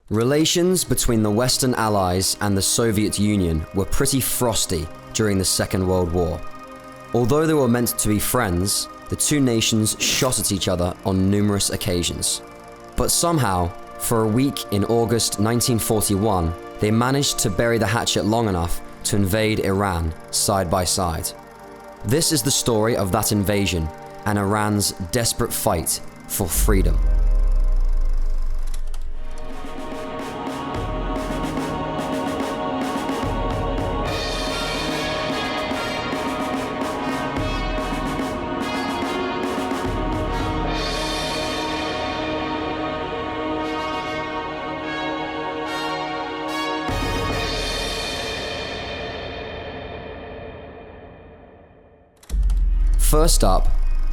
Relations between the Western Allies and the Soviet Union were pretty frosty during the Second World War. Although they were meant to be friends, the two nations shot at each other on numerous occasions. But somehow, for a week in August 1941, they managed to bury the hatchet long enough to invade Iran side by side. This is the story of that invasion and Iran's desperate fight for freedom. First up,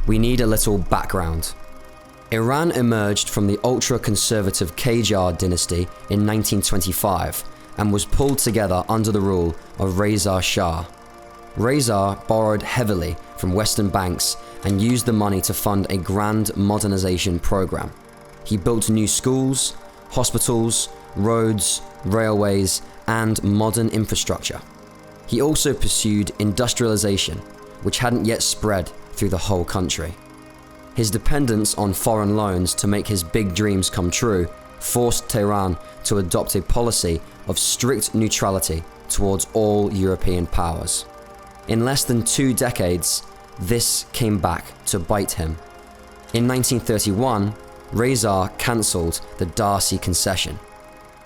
we need a little background. Iran emerged from the ultra-conservative Qajar dynasty in 1925 and was pulled together under the rule of Reza Shah. Reza borrowed heavily from Western banks and used the money to fund a grand modernization program. He built new schools, hospitals, roads, railways, and modern infrastructure. He also pursued industrialization, which hadn't yet spread through the whole country. His dependence on foreign loans to make his big dreams come true forced Tehran to adopt a policy of strict neutrality towards all European powers. In less than 2 decades, this came back to bite him. In 1931, Reza cancelled the Darcy Concession.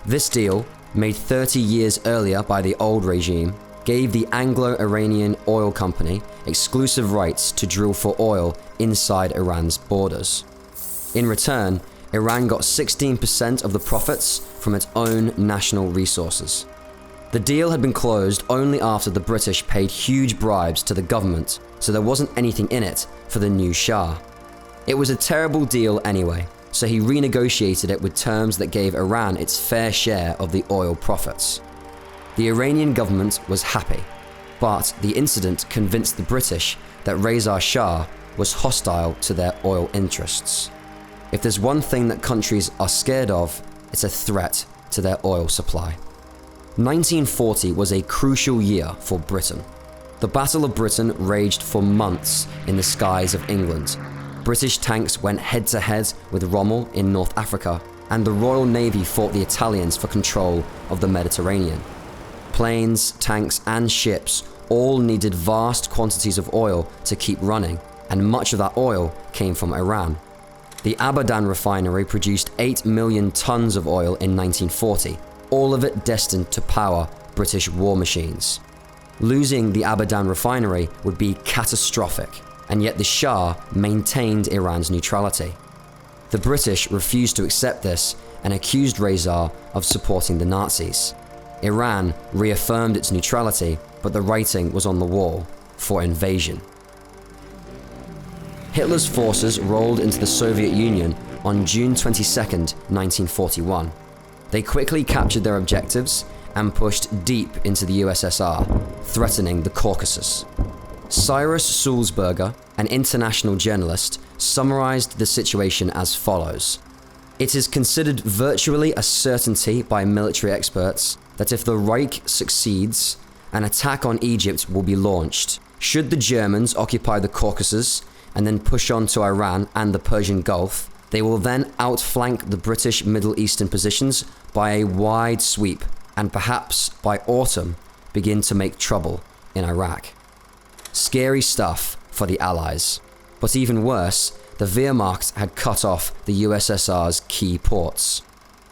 This deal, made 30 years earlier by the old regime, gave the Anglo-Iranian Oil Company exclusive rights to drill for oil inside Iran's borders. In return, Iran got 16% of the profits from its own national resources. The deal had been closed only after the British paid huge bribes to the government, so there wasn't anything in it for the new Shah. It was a terrible deal anyway, so he renegotiated it with terms that gave Iran its fair share of the oil profits. The Iranian government was happy, but the incident convinced the British that Reza Shah was hostile to their oil interests. If there's one thing that countries are scared of, it's a threat to their oil supply. 1940 was a crucial year for Britain. The Battle of Britain raged for months in the skies of England. British tanks went head-to-head with Rommel in North Africa, and the Royal Navy fought the Italians for control of the Mediterranean. Planes, tanks, and ships all needed vast quantities of oil to keep running, and much of that oil came from Iran. The Abadan refinery produced 8 million tons of oil in 1940, all of it destined to power British war machines. Losing the Abadan refinery would be catastrophic, and yet the Shah maintained Iran's neutrality. The British refused to accept this and accused Reza of supporting the Nazis. Iran reaffirmed its neutrality, but the writing was on the wall for invasion. Hitler's forces rolled into the Soviet Union on June 22, 1941. They quickly captured their objectives and pushed deep into the USSR, threatening the Caucasus. Cyrus Sulzberger, an international journalist, summarized the situation as follows. It is considered virtually a certainty by military experts that if the Reich succeeds, an attack on Egypt will be launched. Should the Germans occupy the Caucasus and then push on to Iran and the Persian Gulf, they will then outflank the British Middle Eastern positions by a wide sweep and perhaps by autumn begin to make trouble in Iraq. Scary stuff for the Allies. But even worse, the Wehrmacht had cut off the USSR's key ports.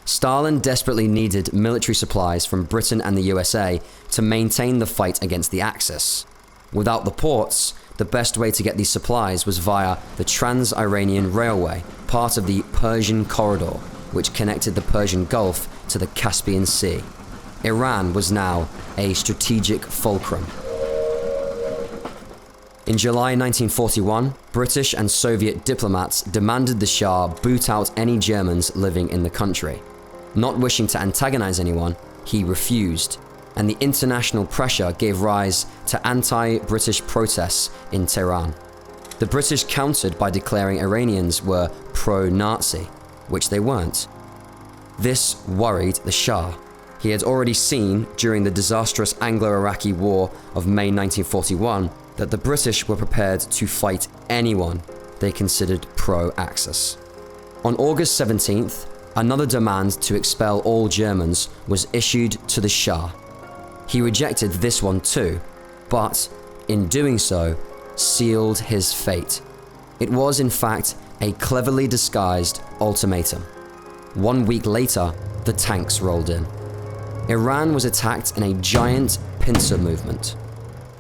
Stalin desperately needed military supplies from Britain and the USA to maintain the fight against the Axis. Without the ports, the best way to get these supplies was via the Trans-Iranian Railway, part of the Persian Corridor, which connected the Persian Gulf to the Caspian Sea. Iran was now a strategic fulcrum. In July 1941, British and Soviet diplomats demanded the Shah boot out any Germans living in the country. Not wishing to antagonize anyone, he refused, and the international pressure gave rise to anti-British protests in Tehran. The British countered by declaring Iranians were pro-Nazi, which they weren't. This worried the Shah. He had already seen, during the disastrous Anglo-Iraqi War of May 1941, that the British were prepared to fight anyone they considered pro-Axis. On August 17th, another demand to expel all Germans was issued to the Shah. He rejected this one too, but, in doing so, sealed his fate. It was, in fact, a cleverly disguised ultimatum. 1 week later, the tanks rolled in. Iran was attacked in a giant pincer movement.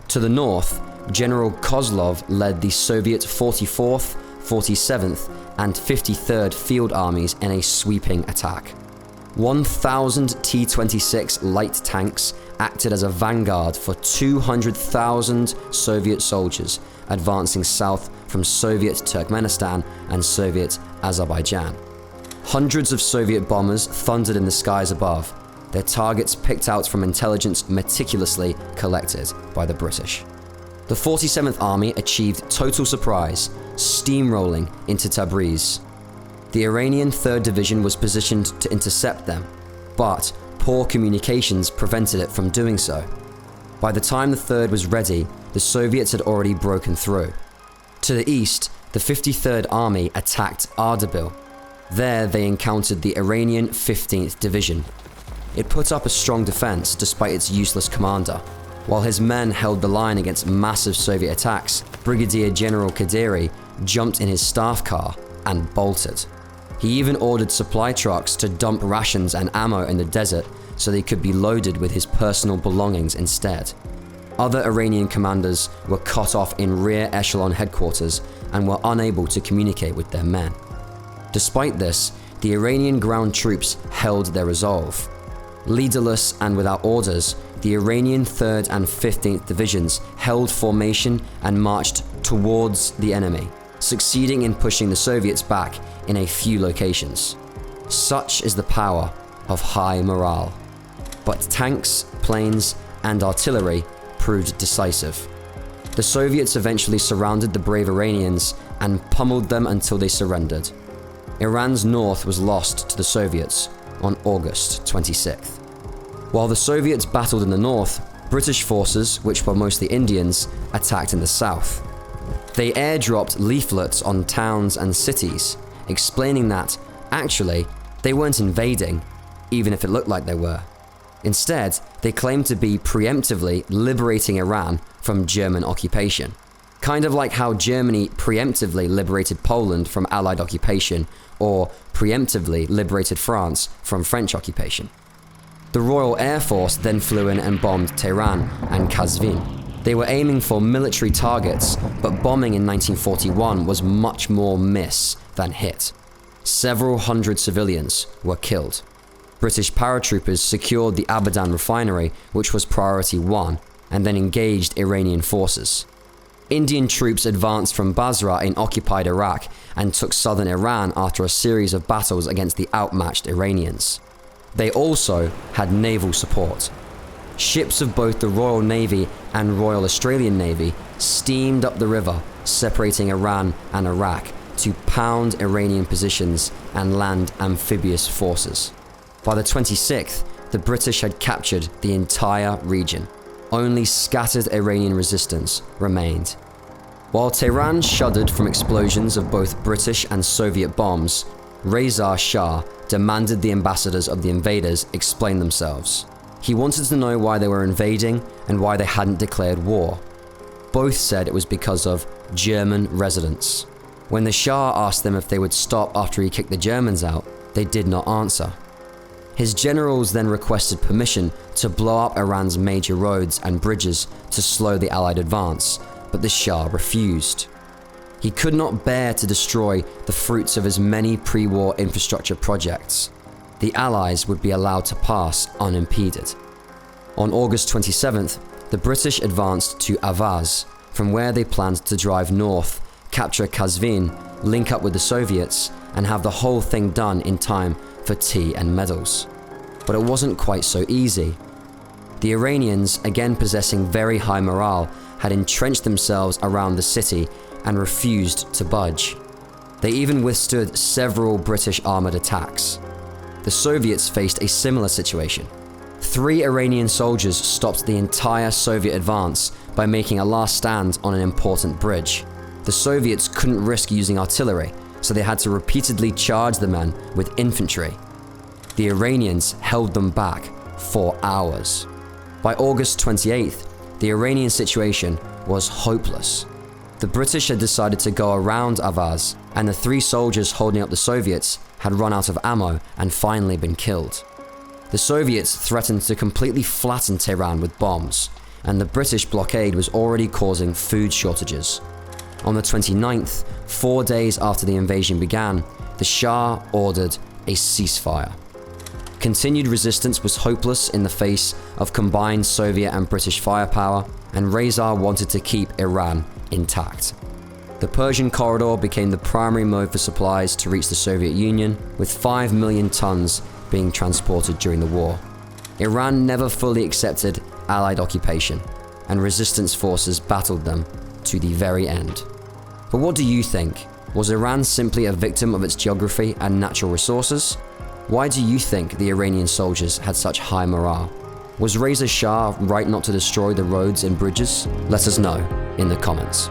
To the north, General Kozlov led the Soviet 44th, 47th, and 53rd Field Armies in a sweeping attack. 1,000 T-26 light tanks acted as a vanguard for 200,000 Soviet soldiers advancing south from Soviet Turkmenistan and Soviet Azerbaijan. Hundreds of Soviet bombers thundered in the skies above, their targets picked out from intelligence meticulously collected by the British. The 47th Army achieved total surprise, steamrolling into Tabriz. The Iranian 3rd Division was positioned to intercept them, but poor communications prevented it from doing so. By the time the 3rd was ready, the Soviets had already broken through. To the east, the 53rd Army attacked Ardabil. There they encountered the Iranian 15th Division. It put up a strong defense despite its useless commander. While his men held the line against massive Soviet attacks, Brigadier General Kadiri jumped in his staff car and bolted. He even ordered supply trucks to dump rations and ammo in the desert so they could be loaded with his personal belongings instead. Other Iranian commanders were cut off in rear echelon headquarters and were unable to communicate with their men. Despite this, the Iranian ground troops held their resolve. Leaderless and without orders, the Iranian 3rd and 15th Divisions held formation and marched towards the enemy, succeeding in pushing the Soviets back in a few locations. Such is the power of high morale. But tanks, planes, and artillery proved decisive. The Soviets eventually surrounded the brave Iranians and pummeled them until they surrendered. Iran's north was lost to the Soviets on August 26th. While the Soviets battled in the north, British forces, which were mostly Indians, attacked in the south. They airdropped leaflets on towns and cities, explaining that, actually, they weren't invading, even if it looked like they were. Instead, they claimed to be preemptively liberating Iran from German occupation. Kind of like how Germany preemptively liberated Poland from Allied occupation, or preemptively liberated France from French occupation. The Royal Air Force then flew in and bombed Tehran and Qazvin. They were aiming for military targets, but bombing in 1941 was much more miss than hit. Several hundred civilians were killed. British paratroopers secured the Abadan refinery, which was priority 1, and then engaged Iranian forces. Indian troops advanced from Basra in occupied Iraq and took southern Iran after a series of battles against the outmatched Iranians. They also had naval support. Ships of both the Royal Navy and Royal Australian Navy steamed up the river, separating Iran and Iraq, to pound Iranian positions and land amphibious forces. By the 26th, the British had captured the entire region. Only scattered Iranian resistance remained. While Tehran shuddered from explosions of both British and Soviet bombs, Reza Shah demanded the ambassadors of the invaders explain themselves. He wanted to know why they were invading and why they hadn't declared war. Both said it was because of German residents. When the Shah asked them if they would stop after he kicked the Germans out, they did not answer. His generals then requested permission to blow up Iran's major roads and bridges to slow the Allied advance, but the Shah refused. He could not bear to destroy the fruits of his many pre-war infrastructure projects. The Allies would be allowed to pass unimpeded. On August 27th, the British advanced to Avaz, from where they planned to drive north, capture Qazvin, link up with the Soviets, and have the whole thing done in time for tea and medals. But it wasn't quite so easy. The Iranians, again possessing very high morale, had entrenched themselves around the city and refused to budge. They even withstood several British armoured attacks. The Soviets faced a similar situation. 3 Iranian soldiers stopped the entire Soviet advance by making a last stand on an important bridge. The Soviets couldn't risk using artillery, so they had to repeatedly charge the men with infantry. The Iranians held them back for hours. By August 28th, the Iranian situation was hopeless. The British had decided to go around Avaz, and the 3 soldiers holding up the Soviets had run out of ammo and finally been killed. The Soviets threatened to completely flatten Tehran with bombs, and the British blockade was already causing food shortages. On the 29th, 4 days after the invasion began, the Shah ordered a ceasefire. Continued resistance was hopeless in the face of combined Soviet and British firepower, and Reza wanted to keep Iran intact. The Persian corridor became the primary mode for supplies to reach the Soviet Union, with 5 million tons being transported during the war. Iran never fully accepted Allied occupation, and resistance forces battled them to the very end. But what do you think? Was Iran simply a victim of its geography and natural resources? Why do you think the Iranian soldiers had such high morale? Was Reza Shah right not to destroy the roads and bridges? Let us know in the comments.